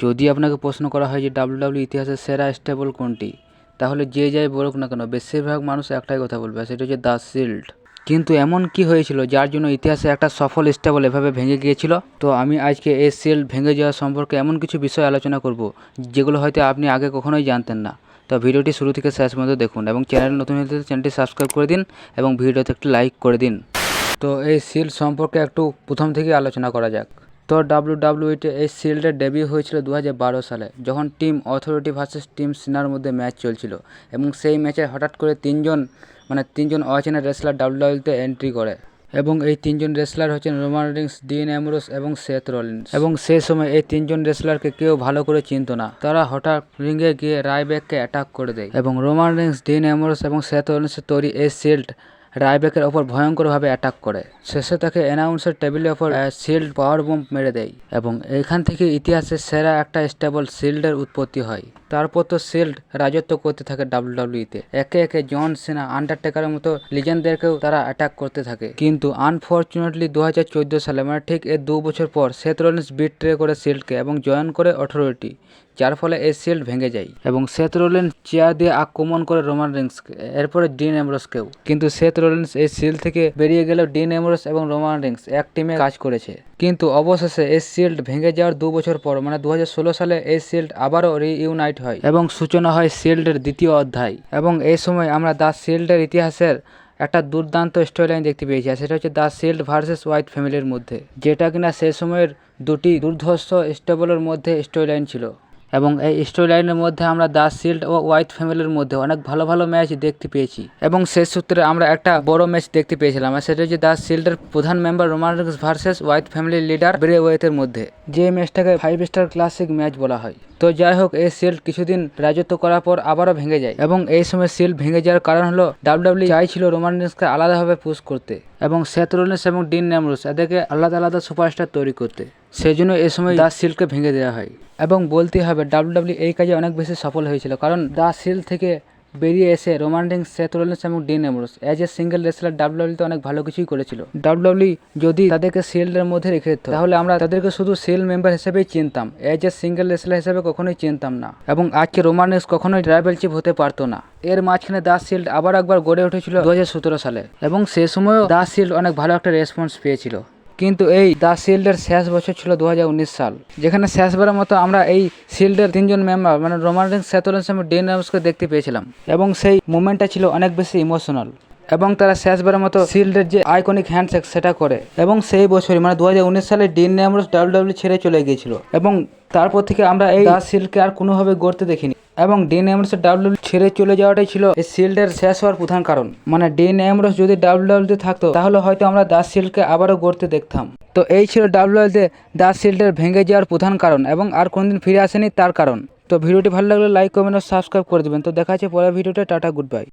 যদি আপনাকে প্রশ্ন করা হয় যে ডাব্লিউডাব্লিউ ইতিহাসের সেরা স্টেবল কোনটি, তাহলে যে যাই বলুক না কেন বেশিরভাগ মানুষ একটাই কথা বলবে, সেটা হচ্ছে দ্য শিল্ড। কিন্তু এমন কি হয়েছিল যার জন্য ইতিহাসে একটা সফল স্টেবল এভাবে ভেঙে গিয়েছিল? তো আমি আজকে এই শিল্ড ভেঙে যাওয়া সম্পর্কে এমন কিছু বিষয় আলোচনা করব যেগুলো হয়তো আপনি আগে কখনোই জানতেন না। তো ভিডিওটি শুরু থেকে শেষ পর্যন্ত দেখুন এবং চ্যানেল নতুন হলে চ্যানেলটি সাবস্ক্রাইব করে দিন এবং ভিডিওতে একটি লাইক করে দিন। তো এই শিল্ড সম্পর্কে একটু প্রথম থেকে আলোচনা করা যাক। তো ডাব্লিউডাব্লিউইতে এই শিল্ডের ডেবিউ হয়েছিল 2012 সালে, যখন টিম অথরিটি ভার্সেস টিম সিনার মধ্যে ম্যাচ চলছিল এবং সেই ম্যাচে হঠাৎ করে তিনজন অচেনা রেসলার ডাব্লিউডাব্লিউতে এন্ট্রি করে এবং এই তিনজন রেসলার হচ্ছেন রোমান রিংস, ডিন অ্যামব্রোস এবং সেথ রলিন্স। এবং সেই সময় এই তিনজন রেসলারকে কেউ ভালো করে চিনত না। তারা হঠাৎ রিংয়ে গিয়ে রাইব্যাককে অ্যাটাক করে দেয় এবং রোমান রিংস, ডিন অ্যামব্রোস এবং সেথ রলিন্সের তৈরি এই শিল্ড রাইব্যাকের ওপর ভয়ঙ্করভাবে অ্যাটাক করে। শেষে তাকে অ্যানাউন্সের টেবিলের ওপর শিল্ড পাওয়ার বোম মেরে দেয় এবং এখান থেকে ইতিহাসের সেরা একটা স্টেবল শিল্ডের উৎপত্তি হয়। তারপর তো শিল্ড রাজত্ব করতে থাকে ডাব্লিউডাব্লিউইতে। একে একে জন সিনা, আন্ডারটেকারের মতো লিজেন্ডদেরকেও তারা অ্যাটাক করতে থাকে। কিন্তু আনফর্চুনেটলি 2014 সালে, মানে ঠিক এর 2 বছর পর, সেথ রলিন্স বিট্রে করে শিল্ডকে এবং জয়েন করে অথরিটি, যার ফলে এই শিল্ড ভেঙে যায় এবং সেথ রলিন্স চেয়ার দিয়ে আক্রমণ করে রোমান রিংসকে, এরপরে ডিন অ্যামব্রোসকেও। কিন্তু সেথ রলিন্স এই শিল্ড থেকে বেরিয়ে গেলেও ডিন অ্যামব্রোস এবং রোমান রিংস এক টিমে কাজ করেছে। কিন্তু অবশেষে এই শিল্ড ভেঙে যাওয়ার 2 বছর পর, মানে 2016 সালে, এই শিল্ড আবারও রিইউনাইট হয় এবং সূচনা হয় শিল্ডের দ্বিতীয় অধ্যায়। এবং এই সময় আমরা দ্য শিল্ডের ইতিহাসের একটা দুর্দান্ত স্টোরি লাইন দেখতে পেয়েছি, আর সেটা হচ্ছে দ্য শিল্ড ভার্সেস হোয়াইট ফ্যামিলির মধ্যে, যেটা কিনা সেই সময়ের দুটি দুর্ধর্ষ স্টেবলের মধ্যে স্টোরি লাইন ছিল। এবং এই স্টোরি লাইনের মধ্যে আমরা দ্য শিল্ড ও হোয়াইট ফ্যামিলির মধ্যে অনেক ভালো ভালো ম্যাচ দেখতে পেয়েছি এবং শেষ সূত্রে আমরা একটা বড় ম্যাচ দেখতে পেয়েছিলাম, আর সেটা হচ্ছে দ্য শিল্ডের প্রধান member Roman Rings versus white ফ্যামিলির লিডার ব্রে ওয়েথের মধ্যে, যে ম্যাচটাকে 5 স্টার ক্লাসিক ম্যাচ বলা হয়। তো যাই হোক, এই শিল্ড কিছুদিন রাজত্ব করার পর আবারও ভেঙে যায় এবং এই সময় শিল্ড ভেঙে যাওয়ার কারণ হলো ডাব্লিউডাব্লিউ চাইছিল রোমান রিংসকে আলাদাভাবে পুশ করতে এবং সেথ রলিন্স এবং ডিন অ্যামব্রোস এদেরকে আলাদা আলাদা সুপারস্টার তৈরি করতে। সেই জন্য এই সময় দ্য শিল্ডকে ভেঙে দেওয়া হয় এবং বলতে হবে ডাব্লিউডাব্লিউ এই কাজে অনেক বেশি সফল হয়েছিল, কারণ দ্য শিল্ড থেকে বেরিয়ে এসে রোমান রিংস, সেথ রলিন্স এবং Dean Ambrose as a single wrestler ডাব্লিউডাব্লিউতে অনেক ভালো কিছুই করেছিল। ডাব্লিউডাব্লিউ যদি তাদেরকে শিল্ডের মধ্যে রেখে দিত, তাহলে আমরা তাদেরকে শুধু শিল্ড মেম্বার হিসেবেই চিনতাম, এজ এ সিঙ্গেল রেসলার হিসেবে কখনোই চিনতাম না এবং আজকে রোমান রিংস কখনোই ট্রাইবেল চিফ হতে পারতো না। এর মাঝখানে দ্য শিল্ড আবার একবার গড়ে উঠেছিল 2017 সালে এবং সে সময়ও দ্য শিল্ড অনেক ভালো একটা রেসপন্স পেয়েছিল। কিন্তু এই দ্য শিল্ডের শেষ বছর ছিল 2019 সাল, যেখানে শেষবারের মতো আমরা এই শিল্ডের তিনজন মেম্বার, মানে রোমান রিংস, সেথ রলিন্স এবং ডিন অ্যামব্রোসকে দেখতে পেয়েছিলাম এবং সেই মোমেন্টটা ছিল অনেক বেশি ইমোশনাল এবং তারা শেষবারের মতো শিল্ডের যে আইকনিক হ্যান্ডশেক সেটা করে। এবং সেই বছরই, মানে 2019 সালে, ডিন অ্যামব্রোস ডাব্লিউডাব্লিউ ছেড়ে চলে গিয়েছিল এবং তারপর থেকে আমরা এই দ্য শিল্ডকে আর কোনোভাবে গড়তে দেখিনি এবং ডিন অ্যামব্রোসের ডাব্লিউডাব্লিউ ছেড়ে চলে যাওয়াটাই ছিল এই শিল্ডের শেষ হওয়ার প্রধান কারণ। মানে ডিন অ্যামব্রোস যদি ডাব্লিউডাব্লিউতে থাকতো, তাহলে হয়তো আমরা দ্য শিল্ডকে আবারও গড়তে দেখতাম। তো এই ছিল ডাব্লিউডাব্লিউতে দ্য শিল্ডের ভেঙে যাওয়ার প্রধান কারণ এবং আর কোনদিন ফিরে আসেনি তার কারণ। তো ভিডিওটি ভালো লাগলে লাইক, কমেন্ট ও সাবস্ক্রাইব করে দেবেন। তো দেখা হচ্ছে পরের ভিডিওতে। Tata, good bye.